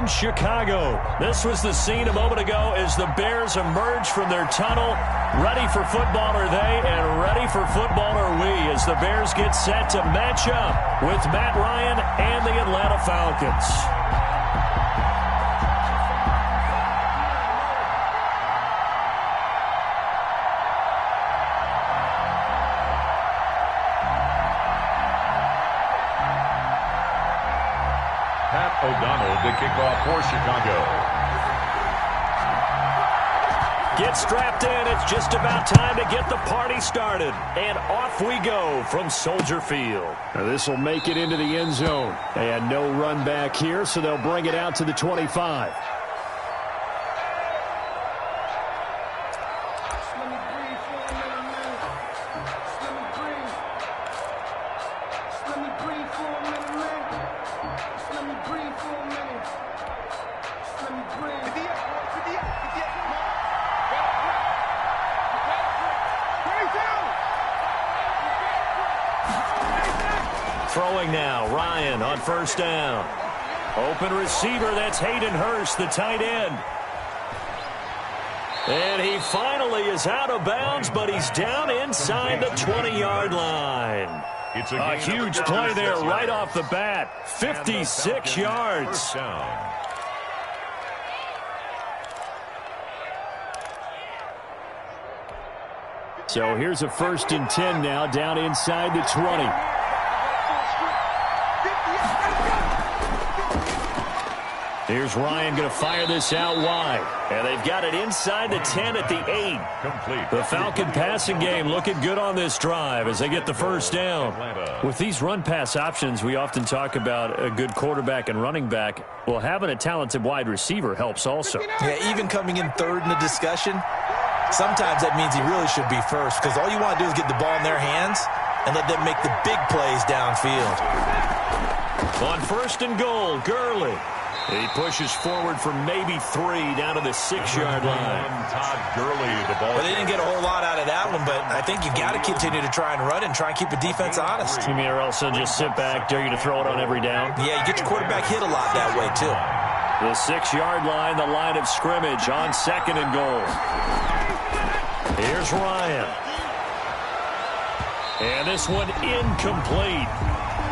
in Chicago. This was the scene a moment ago as the Bears emerge from their tunnel. Ready for football are they, and ready for football are we, as the Bears get set to match up with Matt Ryan and the Atlanta Falcons. O'Donnell to kick off for Chicago. Get strapped in. It's just about time to get the party started. And off we go from Soldier Field. Now this will make it into the end zone. And no run back here, so they'll bring it out to the 25. Throwing now, Ryan on first down. Open receiver, that's Hayden Hurst, the tight end. And he finally is out of bounds, but he's down inside the 20-yard line. It's a huge play there right off the bat. 56 yards. So here's a 1st and 10 now, down inside the 20. Here's Ryan going to fire this out wide. And they've got it inside the 10 at the 8. Complete. The Falcon passing game looking good on this drive as they get the first down. With these run-pass options, we often talk about a good quarterback and running back. Well, having a talented wide receiver helps also. Yeah, even coming in third in the discussion, sometimes that means he really should be first, because all you want to do is get the ball in their hands and let them make the big plays downfield. On 1st and goal, Gurley. He pushes forward for maybe 3 down to the 6-yard line. Todd Gurley, the ball. Well, they didn't get a whole lot out of that one, but I think you got to continue to try and run and try and keep the defense honest. You mean or else they'll just sit back, dare you to throw it on every down? Yeah, you get your quarterback hit a lot that way, too. The 6-yard line, the line of scrimmage on 2nd and goal. Here's Ryan. And this one incomplete.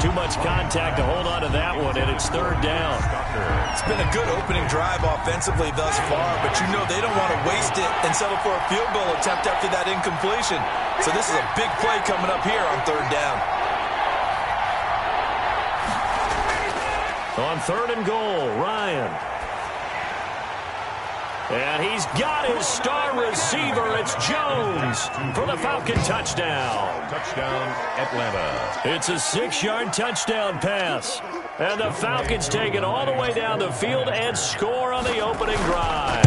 Too much contact to hold on to that one, and it's 3rd down. It's been a good opening drive offensively thus far, but you know they don't want to waste it and settle for a field goal attempt after that incompletion. So this is a big play coming up here on 3rd down. On 3rd and goal, Ryan. And he's got his star receiver. It's Jones for the Falcon touchdown. Touchdown, Atlanta. It's a 6-yard touchdown pass. And the Falcons take it all the way down the field and score on the opening drive.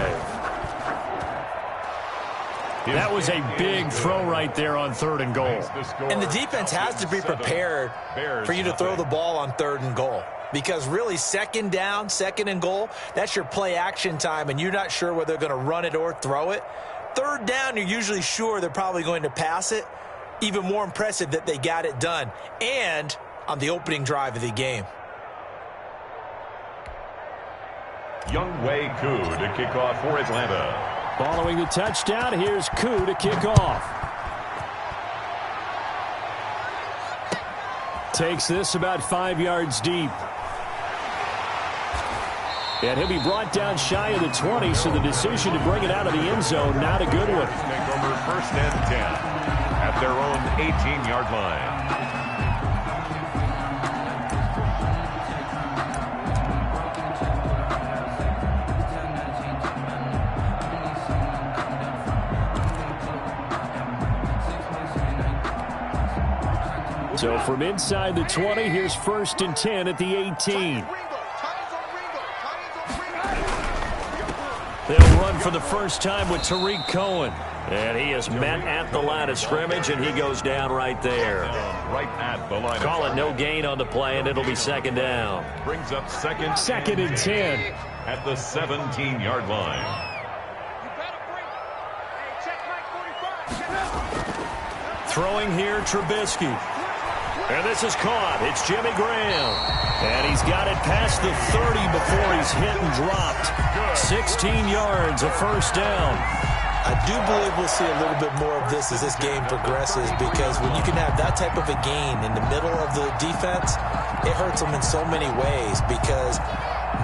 That was a big throw right there on 3rd and goal. And the defense has to be prepared for you to throw the ball on 3rd and goal. Because really, 2nd down, 2nd and goal, that's your play action time, and you're not sure whether they're going to run it or throw it. 3rd down, you're usually sure they're probably going to pass it. Even more impressive that they got it done. And on the opening drive of the game. Younghoe Koo to kick off for Atlanta. Following the touchdown, here's Koo to kick off. Takes this about 5 yards deep. And he'll be brought down shy of the 20, so the decision to bring it out of the end zone, not a good one. Take over 1st and 10 at their own 18-yard line. So from inside the 20, here's 1st and 10 at the 18. They'll run for the first time with Tariq Cohen. And he is met at the line of scrimmage, and he goes down right there. Right at the line. Call it no gain on the play, and it'll be 2nd down. Brings up 2nd. 2nd and 10. At the 17-yard line. Throwing here, Trubisky. And this is caught. It's Jimmy Graham. And he's got it past the 30 before he's hit and dropped. 16 yards, a first down. I do believe we'll see a little bit more of this as this game progresses, because when you can have that type of a gain in the middle of the defense, it hurts them in so many ways, because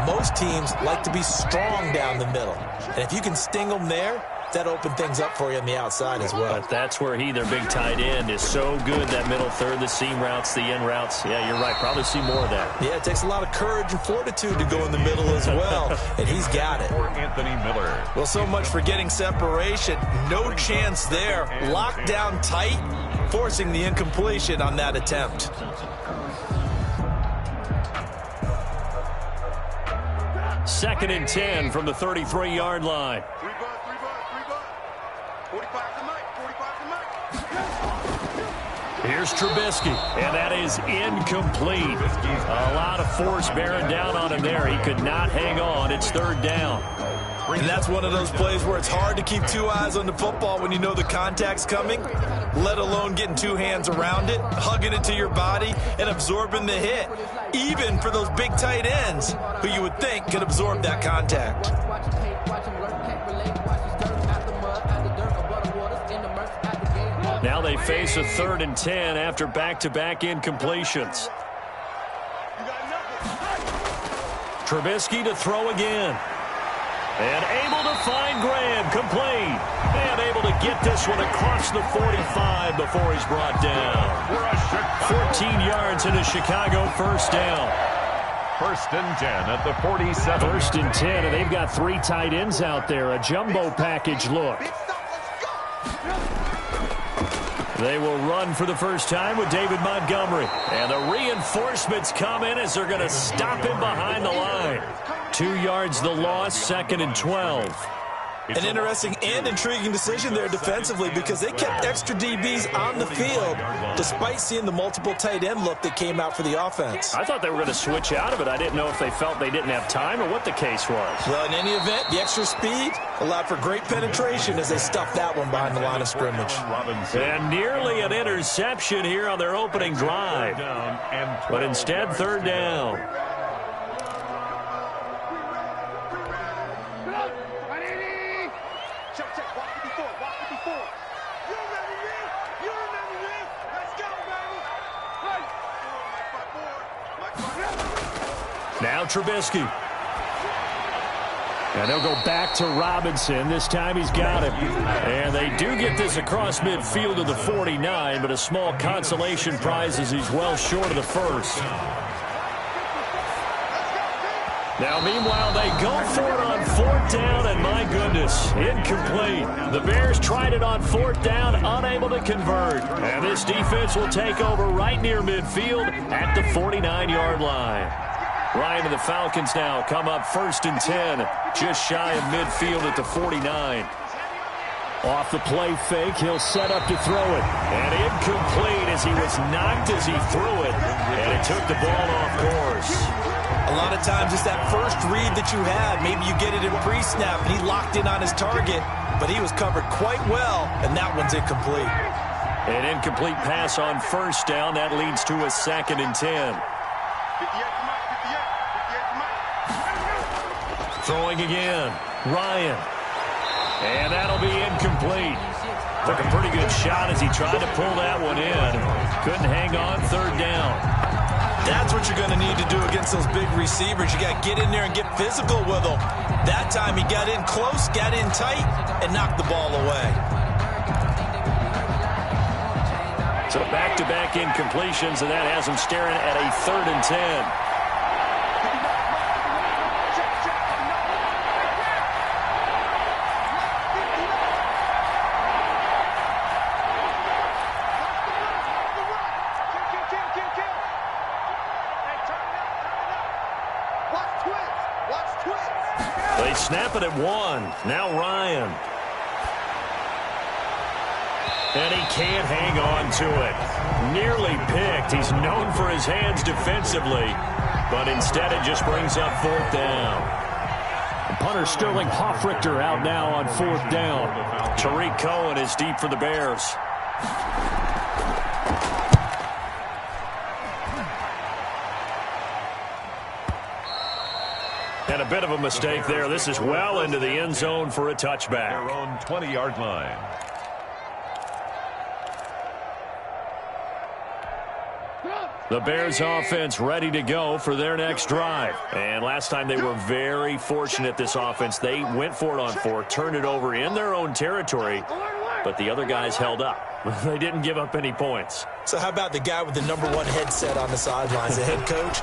most teams like to be strong down the middle. And if you can sting them there, that open things up for you on the outside as well. But that's where their big tight end, is so good, that middle third, the seam routes, the in routes. Yeah, you're right. Probably see more of that. Yeah, it takes a lot of courage and fortitude to go in the middle as well, and he's got it. Anthony Miller. Well, so much for getting separation. No chance there. Locked down tight, forcing the incompletion on that attempt. Second and 10 from the 33-yard line. 45 to Mike. 45 to Mike. Here's Trubisky, and that is incomplete. A lot of force bearing down on him there. He could not hang on. It's third down. And that's one of those plays where it's hard to keep two eyes on the football when you know the contact's coming, let alone getting two hands around it, hugging it to your body, and absorbing the hit, even for those big tight ends who you would think could absorb that contact. Now they face a 3rd and 10 after back-to-back incompletions. Trubisky to throw again. And able to find Graham, complete. And able to get this one across the 45 before he's brought down. 14 yards in a Chicago first down. 1st and 10 at the 47. 1st and 10, and they've got 3 tight ends out there. A jumbo package look. They will run for the first time with David Montgomery. And the reinforcements come in as they're going to stop him behind the line. 2 yards the loss, 2nd and 12. An interesting and intriguing decision there defensively, because they kept extra DBs on the field despite seeing the multiple tight end look that came out for the offense. I thought they were going to switch out of it. I didn't know if they felt they didn't have time or what the case was. Well, in any event, the extra speed allowed for great penetration as they stuffed that one behind the line of scrimmage. And nearly an interception here on their opening drive. But instead, third down. Now Trubisky. And they'll go back to Robinson. This time he's got it. And they do get this across midfield to the 49, but a small consolation prize as he's well short of the first. Now, meanwhile, they go for it on 4th down, and my goodness, incomplete. The Bears tried it on 4th down, unable to convert. And this defense will take over right near midfield at the 49-yard line. Ryan and the Falcons now come up 1st and 10, just shy of midfield at the 49. Off the play fake, he'll set up to throw it. And incomplete as he was knocked as he threw it, and it took the ball off course. A lot of times it's that first read that you had. Maybe you get it in pre-snap, and he locked in on his target, but he was covered quite well, and that one's incomplete. An incomplete pass on 1st down. That leads to a 2nd and 10. Throwing again. Ryan. And that'll be incomplete. Took a pretty good shot as he tried to pull that one in. Couldn't hang on, 3rd down. That's what you're going to need to do against those big receivers. You got to get in there and get physical with them. That time he got in close, got in tight, and knocked the ball away. So back-to-back incompletions, and that has him staring at a 3rd and 10. They snap it at 1. Now Ryan. And he can't hang on to it. Nearly picked. He's known for his hands defensively, but instead it just brings up 4th down. Punter Sterling Hoffrichter out now on 4th down. Tariq Cohen is deep for the Bears. bit of a mistake there. This is well into the end zone for a touchback. Their own 20-yard line. The Bears offense ready to go for their next drive. And last time they were very fortunate, this offense. They went for it on 4, turned it over in their own territory, but the other guys held up. They didn't give up any points. So how about the guy with the #1 headset on the sidelines, the head coach?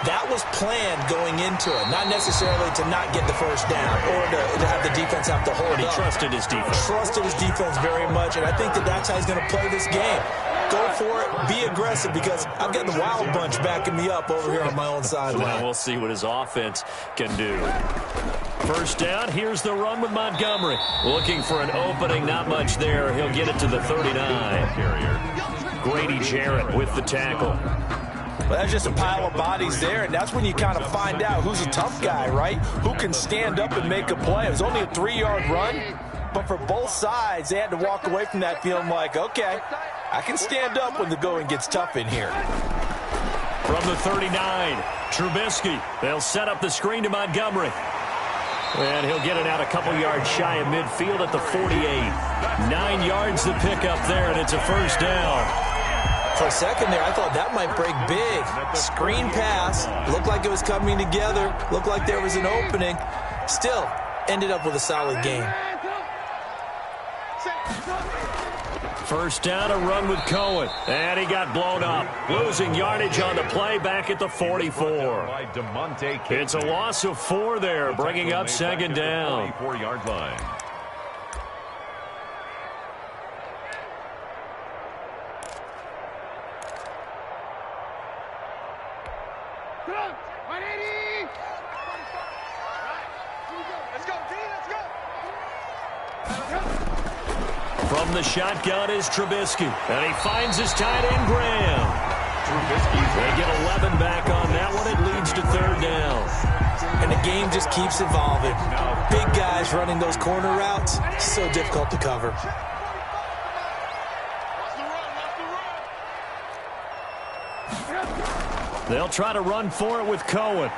That was planned going into it, not necessarily to not get the first down or to have the defense have to hold up. He trusted his defense. Trusted his defense very much, and I think that's how he's going to play this game. Go for it, be aggressive, because I've got the Wild Bunch backing me up over here on my own sideline. Well, we'll see what his offense can do. First down, here's the run with Montgomery. Looking for an opening, not much there. He'll get it to the 39. Grady Jarrett with the tackle. Well, that's just a pile of bodies there, and that's when you kind of find out who's a tough guy, right? Who can stand up and make a play. It was only a 3-yard run, but for both sides, they had to walk away from that feeling like, okay, I can stand up when the going gets tough in here. From the 39, Trubisky. They'll set up the screen to Montgomery. And he'll get it out a couple yards shy of midfield at the 48. 9 yards to pick up there, and it's a first down. For a second there, I thought that might break big. Screen pass. Looked like it was coming together. Looked like there was an opening. Still, ended up with a solid game. First down, a run with Cohen. And he got blown up. Losing yardage on the play back at the 44. It's a loss of 4 there, bringing up second down. 24-yard line. From the shotgun is Trubisky. And he finds his tight end, Graham. They get 11 back on that one. It leads to third down. And the game just keeps evolving. Big guys running those corner routes, so difficult to cover. They'll try to run for it with Cohen.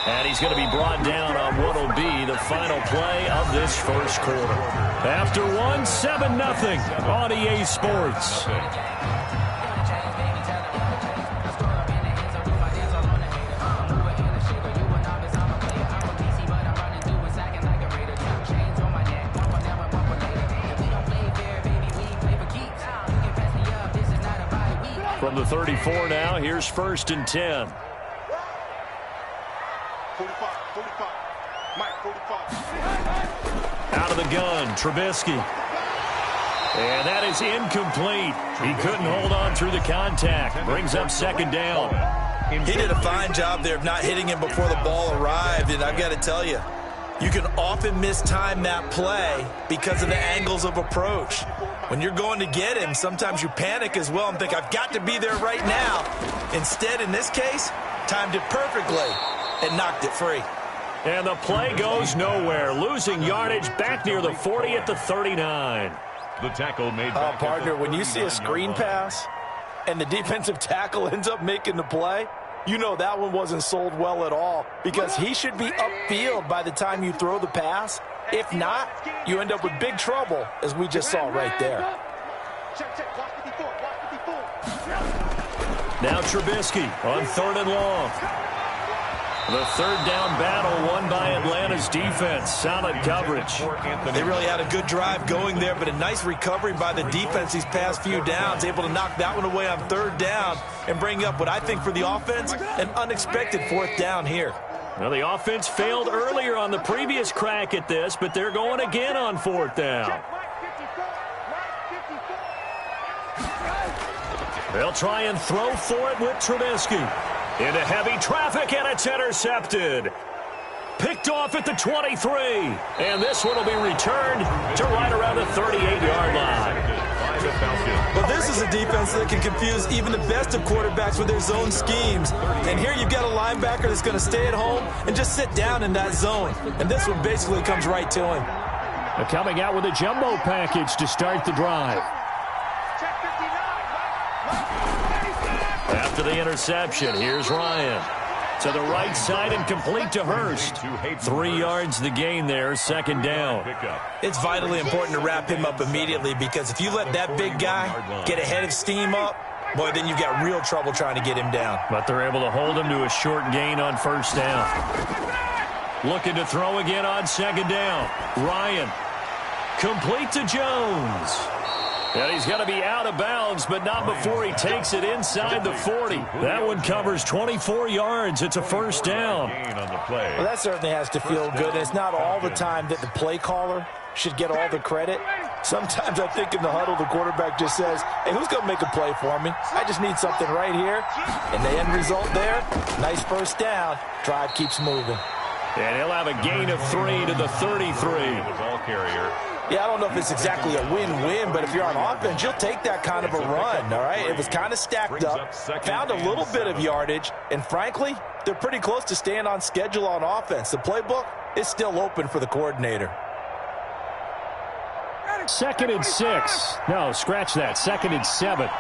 And he's going to be brought down on what will be the final play of this first quarter. After 1, 7-0 on EA Sports. From the 34 now, here's first and 10. 45. Mike, 45. Out of the gun, Trubisky. And that is incomplete. He couldn't hold on through the contact. Brings up second down. He did a fine job there of not hitting him before the ball arrived, and I've got to tell you, you can often mistime that play because of the angles of approach. When you're going to get him, sometimes you panic as well and think, I've got to be there right now. Instead, in this case, timed it perfectly and knocked it free. And the play goes nowhere. Losing yardage back near the 40 at the 39. The tackle made. Partner, when you see a screen pass and the defensive tackle ends up making the play, you know that one wasn't sold well at all, because he should be upfield by the time you throw the pass. If not, you end up with big trouble, as we just saw right there. Now Trubisky on 3rd and long. The third down battle won by Atlanta's defense. Solid coverage. They really had a good drive going there, but a nice recovery by the defense these past few downs. Able to knock that one away on 3rd down and bring up what I think for the offense, an unexpected 4th down here. Well, the offense failed earlier on the previous crack at this, but they're going again on 4th down. They'll try and throw for it with Trubisky. Into heavy traffic, and it's intercepted. Picked off at the 23. And this one will be returned to right around the 38-yard line. Well, this is a defense that can confuse even the best of quarterbacks with their zone schemes. And here you've got a linebacker that's going to stay at home and just sit down in that zone. And this one basically comes right to him. They're coming out with a jumbo package to start the drive. After the interception, here's Ryan. To the right side and complete to Hurst. 3 yards the gain there, second down. It's vitally important to wrap him up immediately because if you let that big guy get a head of steam up, boy, then you've got real trouble trying to get him down. But they're able to hold him to a short gain on first down. Looking to throw again on second down. Ryan. Complete to Jones. And he's going to be out of bounds, but not before he takes it inside the 40. That one covers 24 yards. It's a first down. Well, that certainly has to feel good. And it's not all the time that the play caller should get all the credit. Sometimes I think in the huddle, the quarterback just says, hey, who's going to make a play for me? I just need something right here. And the end result there, nice first down. Drive keeps moving. And he'll have a gain of 3 to the 33. Ball carrier. Yeah, I don't know if it's exactly a win-win, but if you're on offense, you'll take that kind of a run, all right? It was kind of stacked up, found a little bit of yardage, and frankly, they're pretty close to staying on schedule on offense. The playbook is still open for the coordinator. 2nd and 6. No, scratch that. 2nd and 7.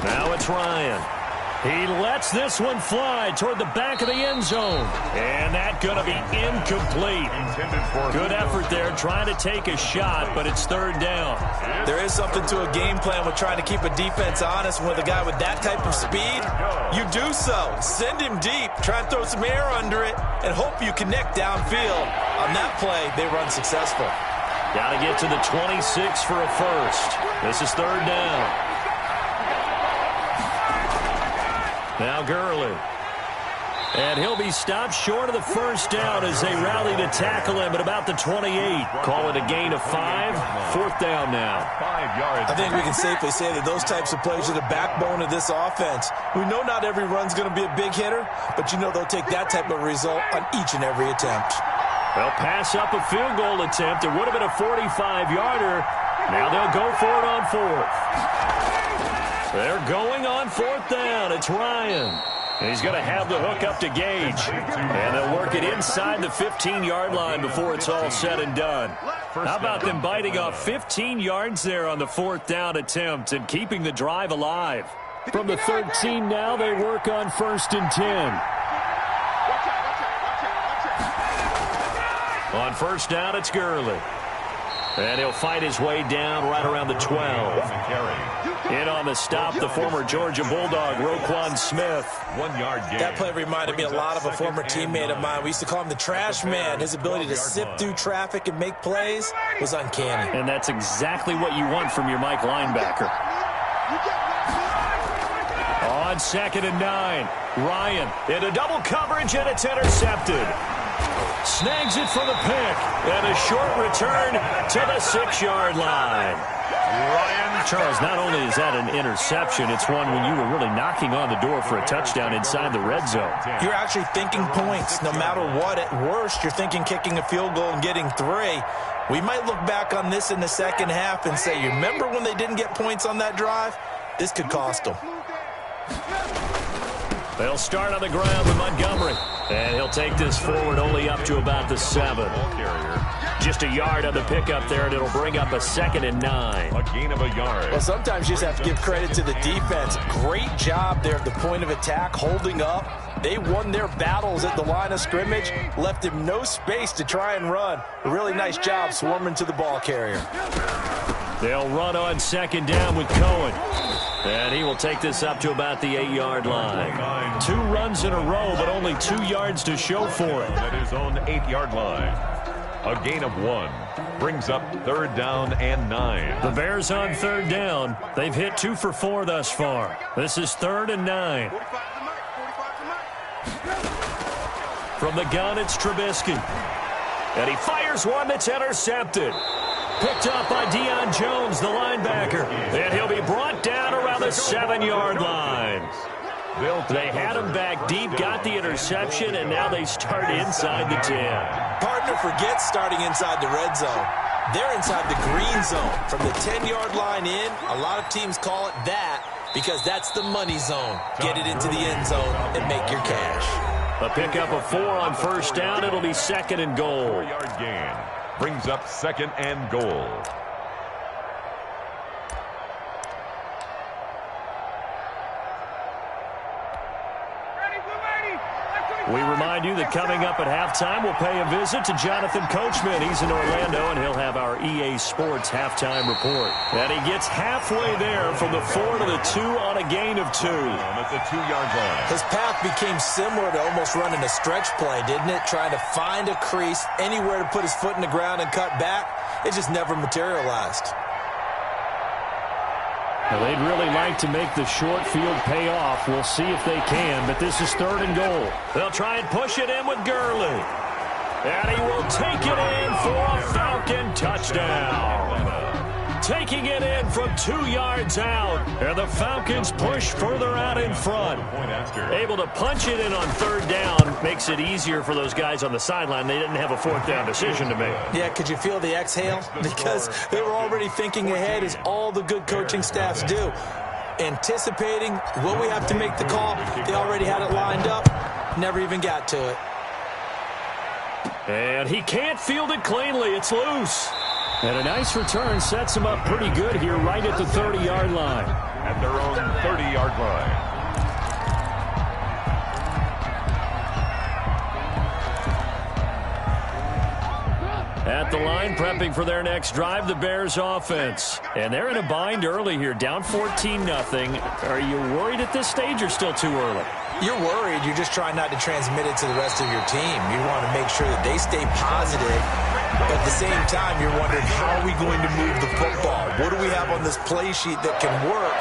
Now it's Ryan. He lets this one fly toward the back of the end zone. And that's going to be incomplete. Good effort there trying to take a shot, but it's third down. There is something to a game plan with trying to keep a defense honest. With a guy with that type of speed, you do so. Send him deep, try and throw some air under it, and hope you connect downfield. On that play, they run successful. Got to get to the 26 for a first. This is third down. Now Gurley. And he'll be stopped short of the first down as they rally to tackle him at about the 28. Call it a gain of 5. Fourth down now. 5 yards. I think we can safely say that those types of plays are the backbone of this offense. We know not every run's going to be a big hitter, but you know they'll take that type of result on each and every attempt. They'll pass up a field goal attempt. It would have been a 45-yarder. Now they'll go for it on fourth. They're going on fourth down. It's Ryan. And he's going to have the hook up to Gage. And they'll work it inside the 15-yard line before it's all said and done. How about them biting off 15 yards there on the fourth down attempt and keeping the drive alive? From the 13 now, they work on 1st and 10. On first down, it's Gurley. And he'll fight his way down right around the 12. In on the stop, the former Georgia Bulldog, Roquan Smith. 1 yard gain. That play reminded me a lot of a former teammate of mine. We used to call him the trash man. His ability to sift through traffic and make plays was uncanny. And that's exactly what you want from your Mike linebacker. On 2nd and 9, Ryan into double coverage, and it's intercepted. Snags it for the pick, and a short return to the 6-yard line. Ryan Charles, not only is that an interception, it's one when you were really knocking on the door for a touchdown inside the red zone. You're actually thinking points. No matter what, at worst, you're thinking kicking a field goal and getting 3. We might look back on this in the second half and say, you remember when they didn't get points on that drive? This could cost them. They'll start on the ground with Montgomery. And he'll take this forward only up to about the 7. Just a yard on the pickup there, and it'll bring up a 2nd and 9. A gain of a yard. Well, sometimes you just have to give credit to the defense. Great job there at the point of attack, holding up. They won their battles at the line of scrimmage, left him no space to try and run. A really nice job swarming to the ball carrier. They'll run on 2nd down with Cohen. And he will take this up to about the 8-yard line. 2 runs in a row, but only 2 yards to show for it. At his own 8-yard line. A gain of 1. Brings up 3rd down and 9. The Bears on 3rd down. They've hit 2 for 4 thus far. This is 3rd and 9. From the gun, it's Trubisky. And he fires one that's intercepted. Picked up by Deion Jones, the linebacker. And he'll be brought down around the 7-yard line. They had him back deep, got the interception, and now they start inside the 10. Partner forgets starting inside the red zone. They're inside the green zone. From the 10-yard line in, a lot of teams call it that because that's the money zone. Get it into the end zone and make your cash. A pickup of 4 on first down. It'll be 2nd and goal. 4-yard gain. Brings up 2nd and goal. We remind you that coming up at halftime, we'll pay a visit to Jonathan Coachman. He's in Orlando, and he'll have our EA Sports halftime report. And he gets halfway there from the 4 to the 2 on a gain of 2. At the 2-yard line. His path became similar to almost running a stretch play, didn't it? Trying to find a crease, anywhere to put his foot in the ground and cut back. It just never materialized. Well, they'd really like to make the short field pay off. We'll see if they can, but this is 3rd and goal. They'll try and push it in with Gurley. And he will take it in for a Falcon touchdown. Taking it in from 2 yards out. And the Falcons push further out in front. Able to punch it in on 3rd down. Makes it easier for those guys on the sideline. They didn't have a 4th down decision to make. Yeah, could you feel the exhale? Because they were already thinking ahead, as all the good coaching staffs do. Anticipating, will we have to make the call? They already had it lined up. Never even got to it. And he can't field it cleanly. It's loose. And a nice return sets him up pretty good here right at the 30-yard line. At their own 30-yard line. At the line, prepping for their next drive, the Bears offense. And they're in a bind early here, down 14-0. Are you worried at this stage or still too early? You're worried. You're just trying not to transmit it to the rest of your team. You want to make sure that they stay positive. But at the same time, you're wondering, how are we going to move the football? What do we have on this play sheet that can work?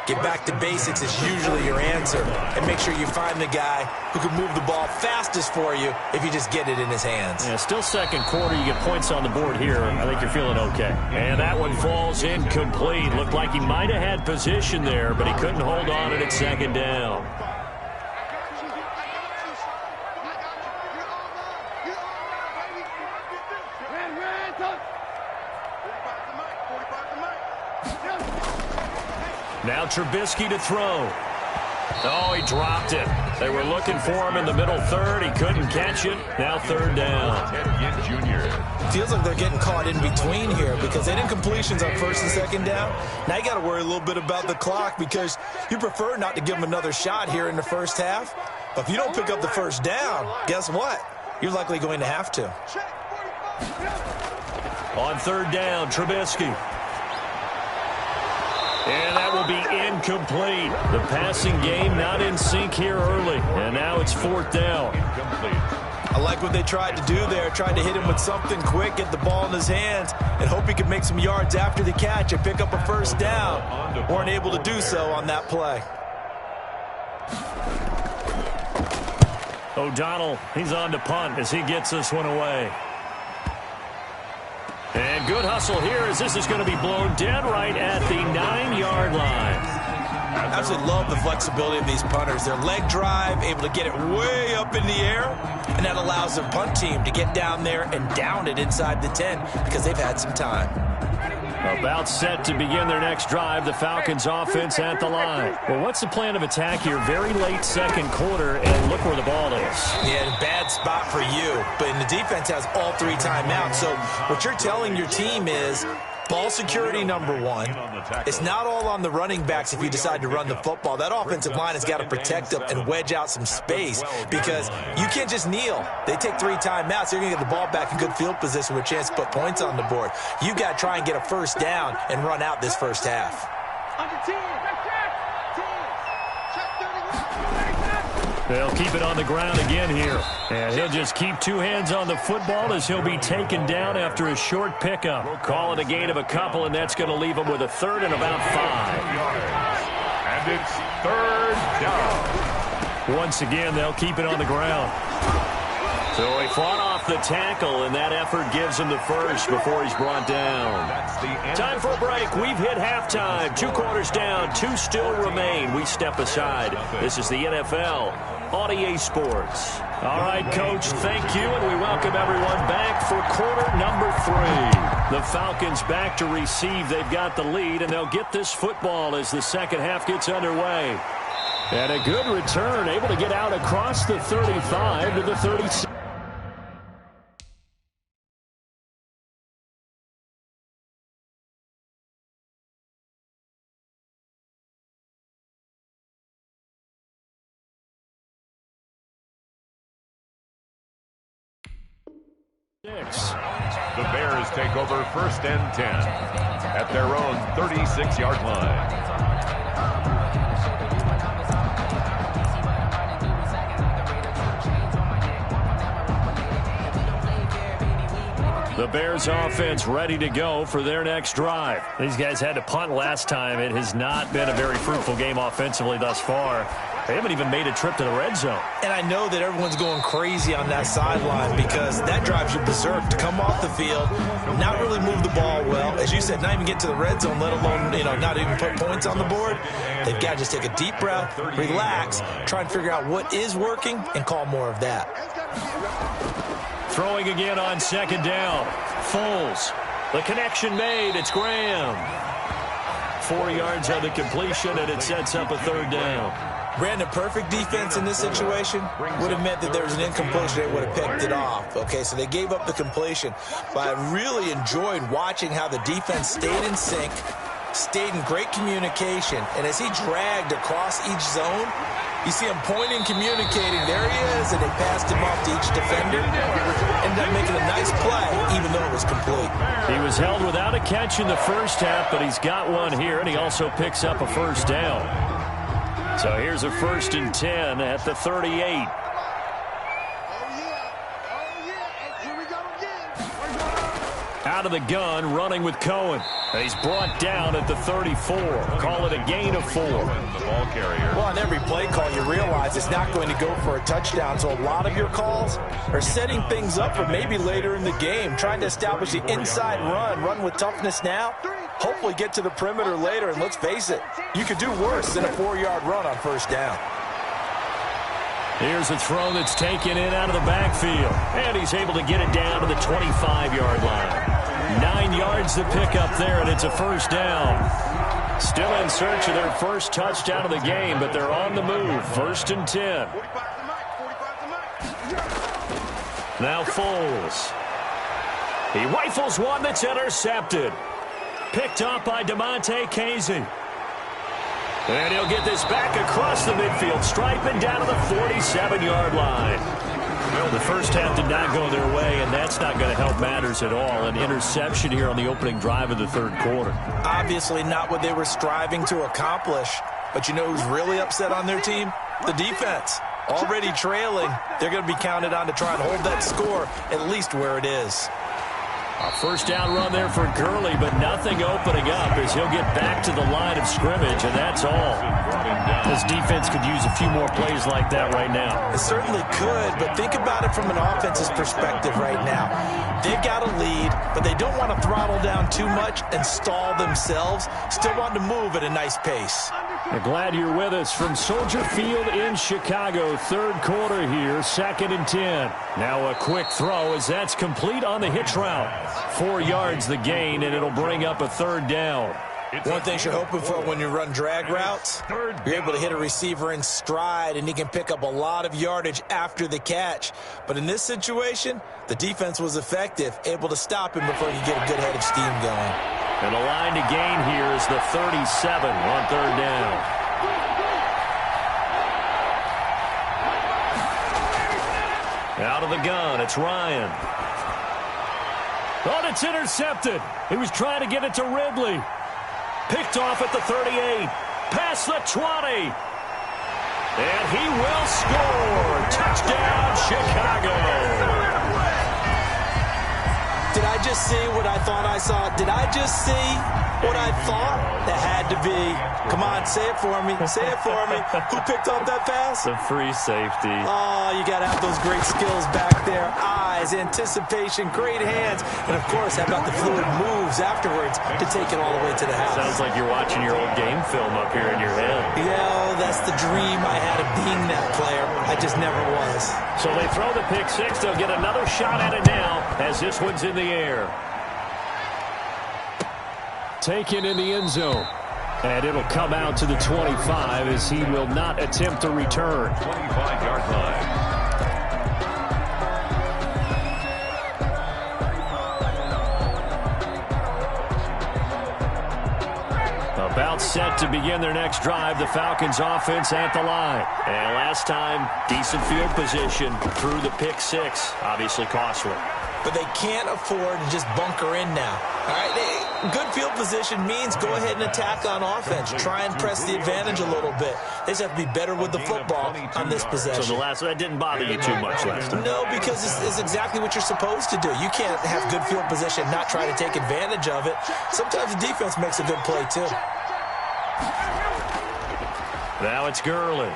Get back to basics is usually your answer. And make sure you find the guy who can move the ball fastest for you if you just get it in his hands. Yeah, still 2nd quarter. You get points on the board here. I think you're feeling okay. And that one falls incomplete. Looked like he might have had position there, but he couldn't hold on it at 2nd down. Now Trubisky to throw. Oh, he dropped it. They were looking for him in the middle 3rd. He couldn't catch it. Now 3rd down. Feels like they're getting caught in between here because they didn't completions on 1st and 2nd down. Now you got to worry a little bit about the clock because you prefer not to give them another shot here in the 1st half. But if you don't pick up the 1st down, guess what? You're likely going to have to. On 3rd down, Trubisky. And that will be incomplete. The passing game not in sync here early. And now it's 4th down. I like what they tried to do there. Tried to hit him with something quick, get the ball in his hands, and hope he could make some yards after the catch and pick up a 1st down. Weren't able to do so on that play. O'Donnell, he's on to punt as he gets this one away. And good hustle here as this is going to be blown dead right at the 9-yard line. I absolutely love the flexibility of these punters. Their leg drive, able to get it way up in the air, and that allows their punt team to get down there and down it inside the 10 because they've had some time. About set to begin their next drive, the Falcons offense at the line. Well, what's the plan of attack here? Very late 2nd quarter, and look where the ball is. Yeah, bad spot for you. But the defense has all 3 timeouts. So what you're telling your team is ball security number 1. It's not all on the running backs if you decide to run the football. That offensive line has got to protect them and wedge out some space because you can't just kneel. They take 3 timeouts. They're going to get the ball back in good field position with a chance to put points on the board. You got to try and get a 1st down and run out this 1st half. They'll keep it on the ground again here. And he'll just keep 2 hands on the football as he'll be taken down after a short pickup. Call it a gain of a couple, and that's going to leave him with a 3rd and about 5. And it's 3rd down. Once again, they'll keep it on the ground. So he fought off the tackle, and that effort gives him the 1st before he's brought down. Time for a break. We've hit halftime. 2 quarters down, 2 still remain. We step aside. This is the NFL on EA Sports. All right, Coach, thank you, and we welcome everyone back for quarter number 3. The Falcons back to receive. They've got the lead, and they'll get this football as the 2nd half gets underway. And a good return, able to get out across the 35 to the 36. The Bears take over 1st and 10 at their own 36-yard line. The Bears offense ready to go for their next drive. These guys had to punt last time. It has not been a very fruitful game offensively thus far. They haven't even made a trip to the red zone. And I know that everyone's going crazy on that sideline because that drives you berserk to come off the field, not really move the ball well. As you said, not even get to the red zone, let alone, not even put points on the board. They've got to just take a deep breath, relax, try and figure out what is working, and call more of that. Throwing again on 2nd down. Foles. The connection made. It's Graham. 4 yards on the completion, and it sets up a 3rd down. Brandon, perfect defense in this situation would have meant that there was an incompletion. They would have picked it off. Okay, so they gave up the completion. But I really enjoyed watching how the defense stayed in sync, stayed in great communication, and as he dragged across each zone, you see him pointing, communicating. There he is, and they passed him off to each defender. Ended up making a nice play, even though it was complete. He was held without a catch in the first half, but he's got one here, and he also picks up a 1st down. So here's a 1st and 10 at the 38. Out of the gun, running with Cohen. And he's brought down at the 34. Call it a gain of 4. The ball carrier. Well, on every play call, you realize it's not going to go for a touchdown. So a lot of your calls are setting things up for maybe later in the game, trying to establish the inside run with toughness now, hopefully get to the perimeter later. And let's face it, you could do worse than a 4-yard run on 1st down. Here's a throw that's taken in out of the backfield. And he's able to get it down to the 25-yard line. 9 yards to pick up there, and it's a 1st down. Still in search of their first touchdown of the game, but they're on the move. 1st and 10. Now Foles. He rifles one that's intercepted. Picked up by DeMonte Casey. And he'll get this back across the midfield stripe and down to the 47-yard line. Well, the first half did not go their way, and that's not going to help matters at all. An interception here on the opening drive of the 3rd quarter. Obviously not what they were striving to accomplish. But you know who's really upset on their team? The defense. Already trailing. They're going to be counted on to try and hold that score at least where it is. A 1st down run there for Gurley, but nothing opening up as he'll get back to the line of scrimmage, and that's all. This defense could use a few more plays like that right now. It certainly could, but think about it from an offense's perspective right now. They've got a lead, but they don't want to throttle down too much and stall themselves. Still want to move at a nice pace. We're glad you're with us from Soldier Field in Chicago. 3rd quarter here, 2nd and 10. Now a quick throw as that's complete on the hitch route. 4 yards the gain, and it'll bring up a 3rd down. One thing you're hoping for when you run drag routes, you're able to hit a receiver in stride, and he can pick up a lot of yardage after the catch. But in this situation, the defense was effective, able to stop him before you get a good head of steam going. And the line to gain here is the 37 on 3rd down. Out of the gun, it's Ryan. Oh, it's intercepted. He was trying to get it to Ridley. Picked off at the 38. Past the 20. And he will score. Touchdown, Chicago. Did I just see what I thought I saw? Did I just see what I thought? That had to be. Come on, say it for me. Say it for me. Who picked up that pass? The free safety. Oh, you got to have those great skills back there. Eyes, anticipation, great hands. And, of course, how about the fluid moves afterwards to take it all the way to the house? Sounds like you're watching your old game film up here in your head. Yeah, that's the dream I had of being that player. I just never was. So they throw the pick six. They'll get another shot at it now as this one's in the air. Taken in the end zone. And it'll come out to the 25 as he will not attempt to return. 25-yard line. About set to begin their next drive, the Falcons offense at the line. And last time, decent field position through the pick six. Obviously costly. but they can't afford to just bunker in now. All right, good field position means go ahead and attack on offense. Try and press the advantage a little bit. They just have to be better with the football on this possession. So that didn't bother you too much last time? No, because it's exactly what you're supposed to do. You can't have good field position and not try to take advantage of it. Sometimes the defense makes a good play, too. Now it's Gurley.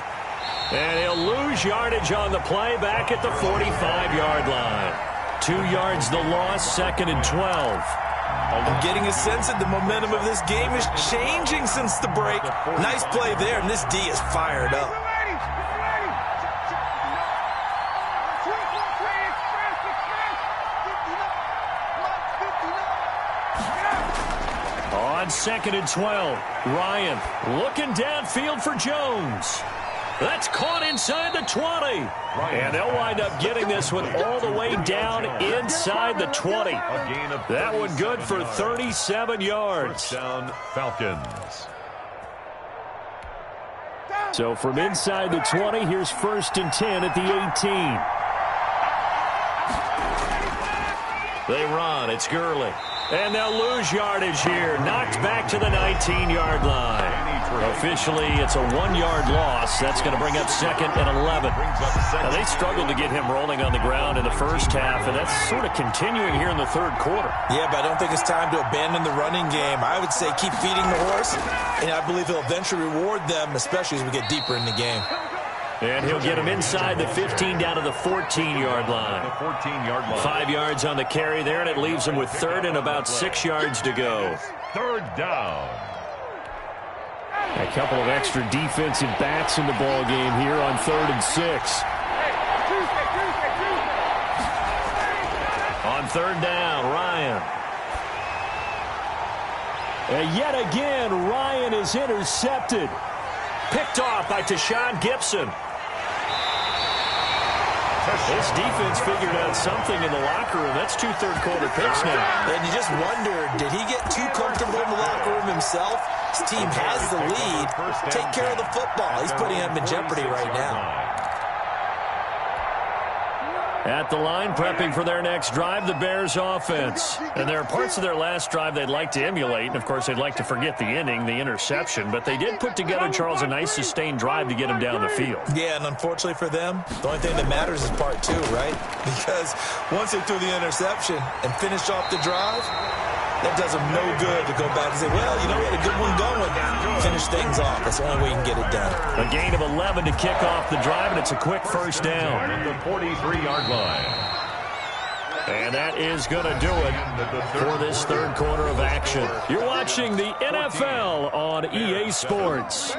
And he'll lose yardage on the play back at the 45-yard line. 2 yards the loss, 2nd and 12. I'm getting a sense that the momentum of this game is changing since the break. Nice play there, and this D is fired up. On 2nd and 12, Ryan looking downfield for Jones. That's caught inside the 20. And they'll wind up getting this one all the way down inside the 20. That one good for 37 yards. Down Falcons. So from inside the 20, here's 1st and 10 at the 18. They run. It's Gurley. And they'll lose yardage here. Knocked back to the 19-yard line. Officially, it's a 1-yard loss. That's going to bring up 2nd and 11. Now, they struggled to get him rolling on the ground in the first half, and that's sort of continuing here in the 3rd quarter. Yeah, but I don't think it's time to abandon the running game. I would say keep feeding the horse, and I believe he'll eventually reward them, especially as we get deeper in the game. And he'll get him inside the 15 down to the 14-yard line. 5 yards on the carry there, and it leaves him with 3rd and about 6 yards to go. 3rd down. A couple of extra defensive backs in the ball game here on 3rd and 6. On 3rd down, Ryan. And yet again, Ryan is intercepted. Picked off by Tashawn Gibson. This defense figured out something in the locker room. That's 2 third-quarter picks now. And you just wonder, did he get too comfortable in the locker room himself? His team has the lead. Take care of the football. He's putting him in jeopardy right now. At the line, prepping for their next drive, the Bears offense. And there are parts of their last drive they'd like to emulate. And, of course, they'd like to forget the inning, the interception. But they did put together, Charles, a nice sustained drive to get him down the field. Yeah, and unfortunately for them, the only thing that matters is part 2, right? Because once they threw the interception and finished off the drive, that does them no good to go back and say, well, you know, we had a good one going. Finish things off. That's the only way you can get it done. A gain of 11 to kick off the drive, and it's a quick 1st down. At the 43-yard line. And that is going to do it for this 3rd quarter of action. You're watching the NFL on EA Sports.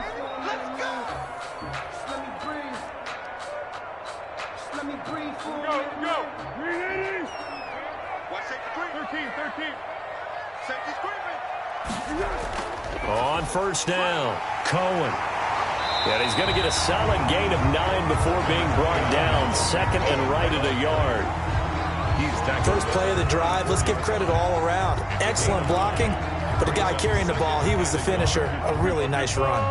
On 1st down, Cohen. And he's going to get a solid gain of 9 before being brought down. 2nd and right at a yard. First play of the drive, let's give credit all around. Excellent blocking, but the guy carrying the ball, he was the finisher. A really nice run.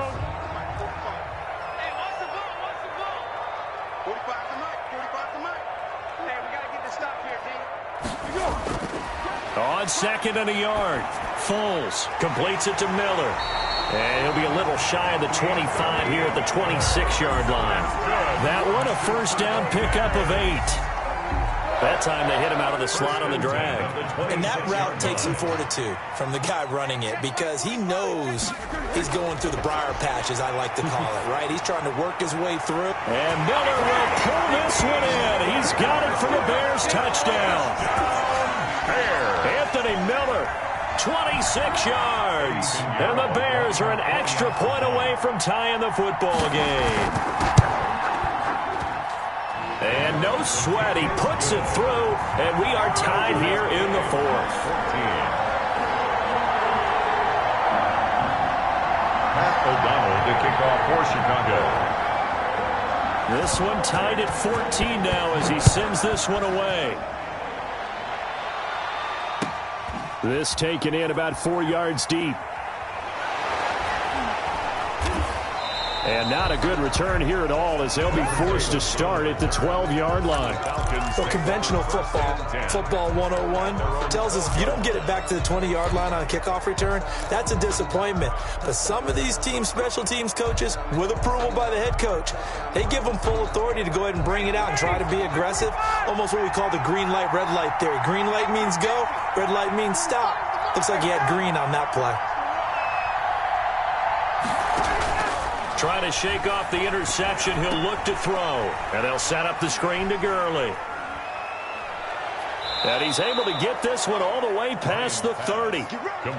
On 2nd and a yard, Foles completes it to Miller. And he'll be a little shy of the 25 here at the 26-yard line. That one, a 1st down pickup of 8. That time they hit him out of the slot on the drag. And that route takes some fortitude from the guy running it because he knows he's going through the briar patch, as I like to call it, right? He's trying to work his way through. And Miller will pull this one in. He's got it for the Bears touchdown. Anthony Miller, 26 yards. And the Bears are an extra point away from tying the football game. And no sweat, he puts it through, and we are tied here in the 4th. Pat O'Donnell to kick off for Chicago. This one tied at 14 now as he sends this one away. This taken in about 4 yards deep. And not a good return here at all, as they'll be forced to start at the 12-yard line. So conventional football 101, tells us if you don't get it back to the 20-yard line on a kickoff return, that's a disappointment. But some of these special teams coaches, with approval by the head coach, they give them full authority to go ahead and bring it out and try to be aggressive. Almost what we call the green light, red light theory. Green light means go, red light means stop. Looks like he had green on that play. Trying to shake off the interception. He'll look to throw. And they'll set up the screen to Gurley. And he's able to get this one all the way past the 30.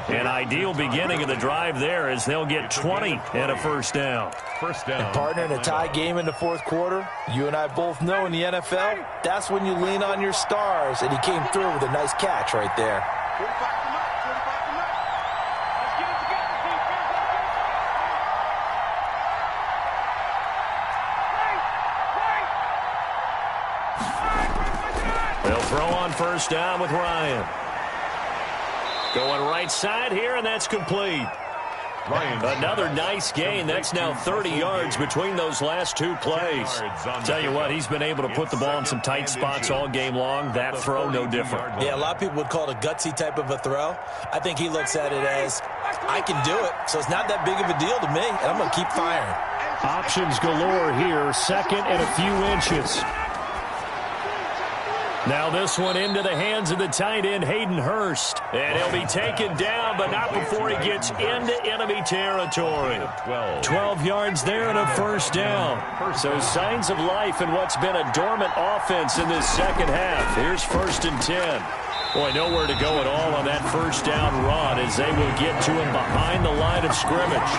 An ideal beginning of the drive there, as they'll get 20 and a first down. And partner, in a tie game in the fourth quarter, you and I both know in the NFL, that's when you lean on your stars. And he came through with a nice catch right there. Throw on first down with Ryan. Going right side here, and that's complete. Another nice gain. That's now 30 yards between those last two plays. Tell you what, he's been able to put the ball in some tight spots all game long. That throw, no different. Yeah, a lot of people would call it a gutsy type of a throw. I think he looks at it as, I can do it, so it's not that big of a deal to me, and I'm going to keep firing. Options galore here, second and a few inches. Now this one into the hands of the tight end, Hayden Hurst. And he'll be taken down, but not before he gets into enemy territory. 12 yards there and a first down. So signs of life in what's been a dormant offense in this second half. Here's 1st and 10. Boy, nowhere to go at all on that first down run, as they will get to him behind the line of scrimmage.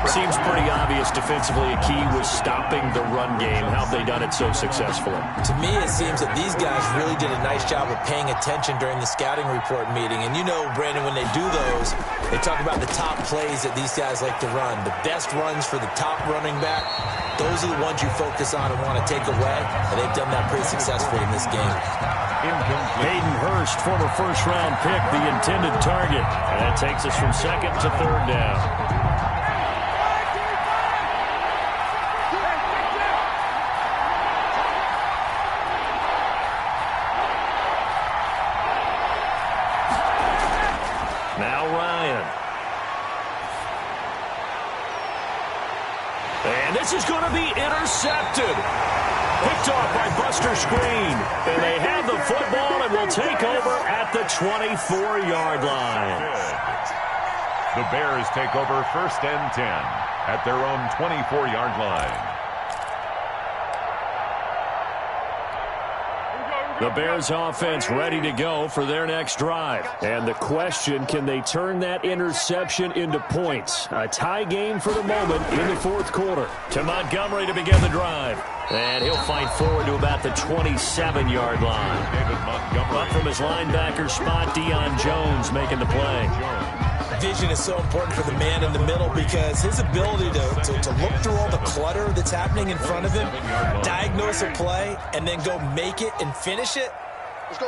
Seems pretty obvious defensively a key was stopping the run game. How have they done it so successfully? To me, it seems that these guys really did a nice job of paying attention during the scouting report meeting. And you know, Brandon, when they do those, they talk about the top plays that these guys like to run. The best runs for the top running back, those are the ones you focus on and want to take away. And they've done that pretty successfully in this game. Hayden Hurst, former first-round pick, the intended target. And that takes us from 2nd to 3rd down. Now Ryan. And this is going to be intercepted. Picked off by Buster Screen. And they have the football and will take over at the 24-yard line. The Bears take over 1st and 10 at their own 24-yard line. The Bears offense ready to go for their next drive. And the question, can they turn that interception into points? A tie game for the moment in the fourth quarter. To Montgomery to begin the drive. And he'll fight forward to about the 27-yard line. David Montgomery. Up from his linebacker spot, Deion Jones making the play. Vision is so important for the man in the middle because his ability to look through all the clutter that's happening in front of him, diagnose a play, and then go make it and finish it,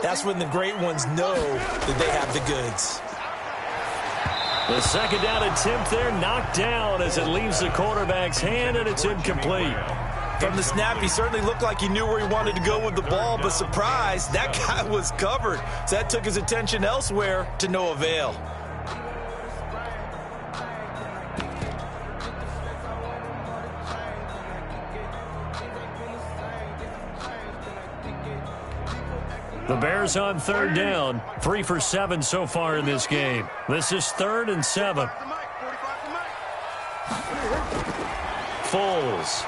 that's when the great ones know that they have the goods. The second down attempt there knocked down as it leaves the quarterback's hand, and it's incomplete. From the snap, he certainly looked like he knew where he wanted to go with the ball, but surprise, that guy was covered. So that took his attention elsewhere to no avail. The Bears on 3rd down, 3 for 7 so far in this game. This is 3rd and 7. Foles.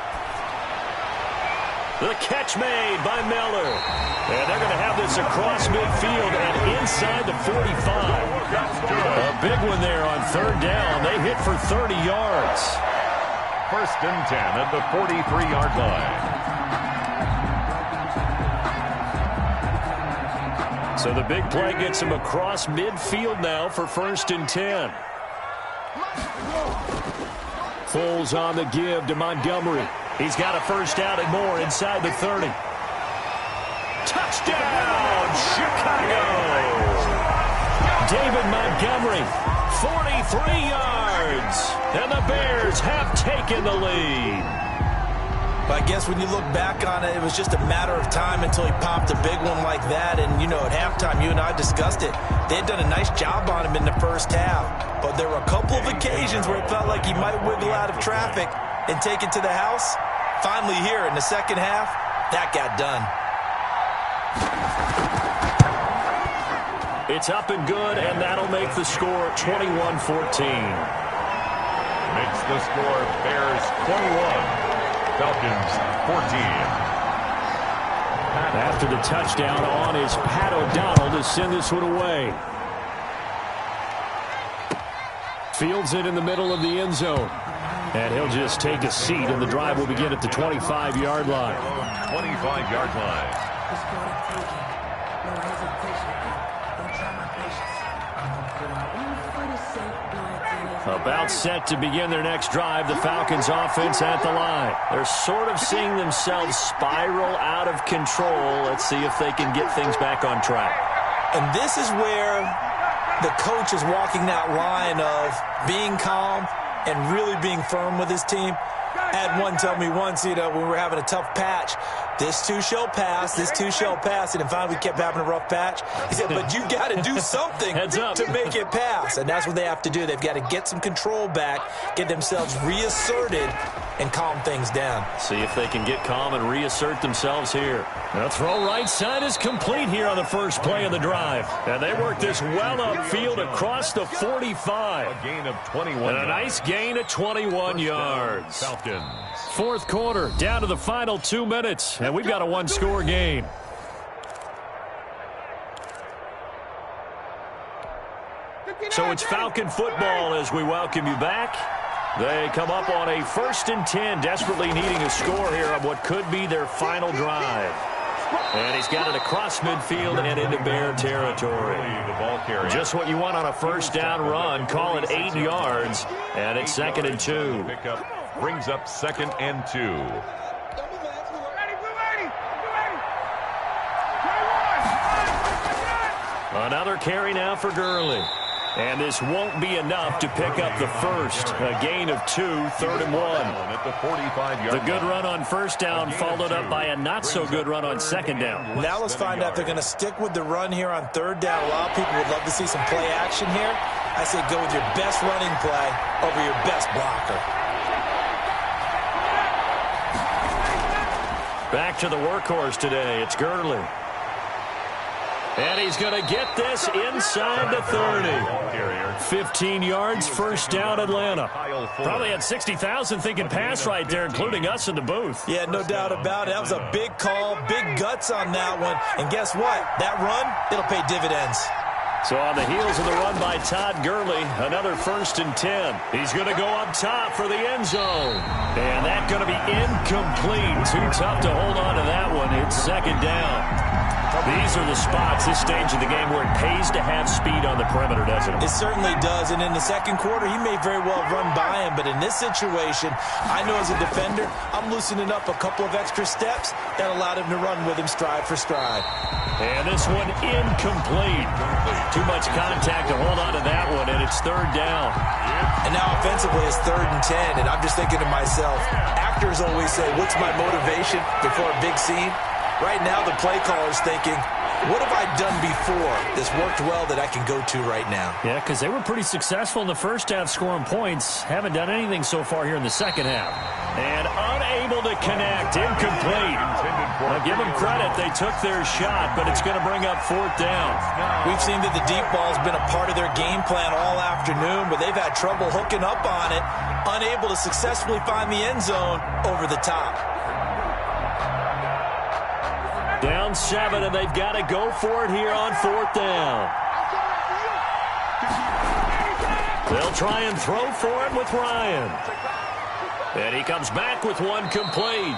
The catch made by Miller. And they're going to have this across midfield and inside the 45. A big one there on 3rd down. They hit for 30 yards. 1st and 10 at the 43-yard line. So the big play gets him across midfield now for 1st and 10. Foles on the give to Montgomery. He's got a first down and more inside the 30. Touchdown, Chicago! David Montgomery, 43 yards. And the Bears have taken the lead. But I guess when you look back on it, it was just a matter of time until he popped a big one like that. And, you know, at halftime, you and I discussed it. They had done a nice job on him in the first half. But there were a couple of occasions where it felt like he might wiggle out of traffic and take it to the house. Finally here in the second half, that got done. It's up and good, and that'll make the score 21-14. Makes the score Bears 21. Falcons 14. After the touchdown on is Pat O'Donnell to send this one away. Fields it in the middle of the end zone. And he'll just take a seat, and the drive will begin at the 25-yard line. 25-yard line. About set to begin their next drive, the Falcons offense at the line. They're sort of seeing themselves spiral out of control. Let's see if they can get things back on track. And this is where the coach is walking that line of being calm and really being firm with his team. I had one tell me once, you know, when we were having a tough patch, this too shall pass, this too shall pass. And then finally we kept having a rough patch. He said, but you got to do something to make it pass. And that's what they have to do. They've got to get some control back, get themselves reasserted, and calm things down. See if they can get calm and reassert themselves here. The throw right side is complete here on the first play of the drive. And they work this well upfield across the 45. A gain of 21 and a nice gain of 21 yards. Falcons. Fourth quarter, down to the final 2 minutes. And we've got a one-score game. So it's Falcon football as we welcome you back. They come up on a 1st and 10, desperately needing a score here on what could be their final drive. And he's got it across midfield and into Bear territory. The ball carrier. Just what you want on a first down run. Call it 8 yards, and it's 2nd and 2. Pickup brings up 2nd and 2. Another carry now for Gurley. And this won't be enough to pick up the first. A gain of 2, 3rd and 1. At the 45-yard The good run on first down followed up by a not-so-good run on second down. Now let's find out if they're going to stick with the run here on 3rd down. A lot of people would love to see some play action here. I say go with your best running play over your best blocker. Back to the workhorse today. It's Gurley. And he's going to get this inside the 30. 15 yards, first down, Atlanta. Probably had 60,000 thinking pass right there, including us in the booth. Yeah, no doubt about it. That was a big call, big guts on that one. And guess what? That run, it'll pay dividends. So on the heels of the run by Todd Gurley, another 1st and 10. He's going to go up top for the end zone. And that's going to be incomplete. Too tough to hold on to that one. It's 2nd down. These are the spots, this stage of the game, where it pays to have speed on the perimeter, doesn't it? It certainly does. And in the second quarter, he may very well run by him. But in this situation, I know as a defender, I'm loosening up a couple of extra steps that allowed him to run with him stride for stride. And this one incomplete. Too much contact to hold on to that one, and it's 3rd down. And now offensively, it's 3rd and 10. And I'm just thinking to myself, actors always say, what's my motivation before a big scene? Right now, the play caller's thinking, what have I done before that's worked well that I can go to right now? Yeah, because they were pretty successful in the first half scoring points. Haven't done anything so far here in the second half. And unable to connect, incomplete. Now, give them credit, they took their shot, but it's going to bring up 4th down. We've seen that the deep ball's been a part of their game plan all afternoon, but they've had trouble hooking up on it, unable to successfully find the end zone over the top. Down 7, and they've got to go for it here on 4th down. They'll try and throw for it with Ryan. And he comes back with one complete.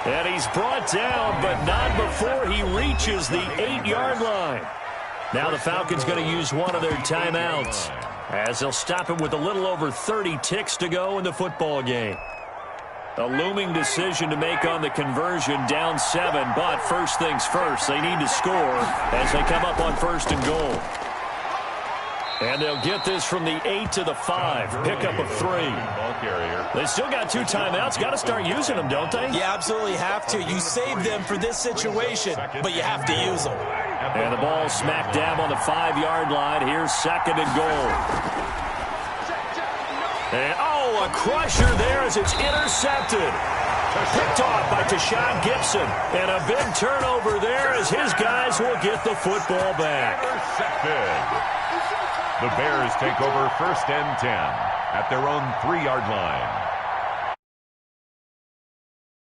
And he's brought down, but not before he reaches the 8-yard line. Now the Falcons going to use one of their timeouts, as they'll stop him with a little over 30 ticks to go in the football game. A looming decision to make on the conversion, down 7, but first things first, they need to score as they come up on 1st and goal. And they'll get this from the 8 to the 5. Pickup of 3. Ball carrier. They still got 2 timeouts. Got to start using them, don't they? You absolutely have to. You save them for this situation, but you have to use them. And the ball smack dab on the 5-yard line. Here's 2nd and goal. And, a crusher there as it's intercepted. Picked off by Tashawn Gibson. And a big turnover there as his guys will get the football back. The Bears take over 1st and 10 at their own 3-yard line.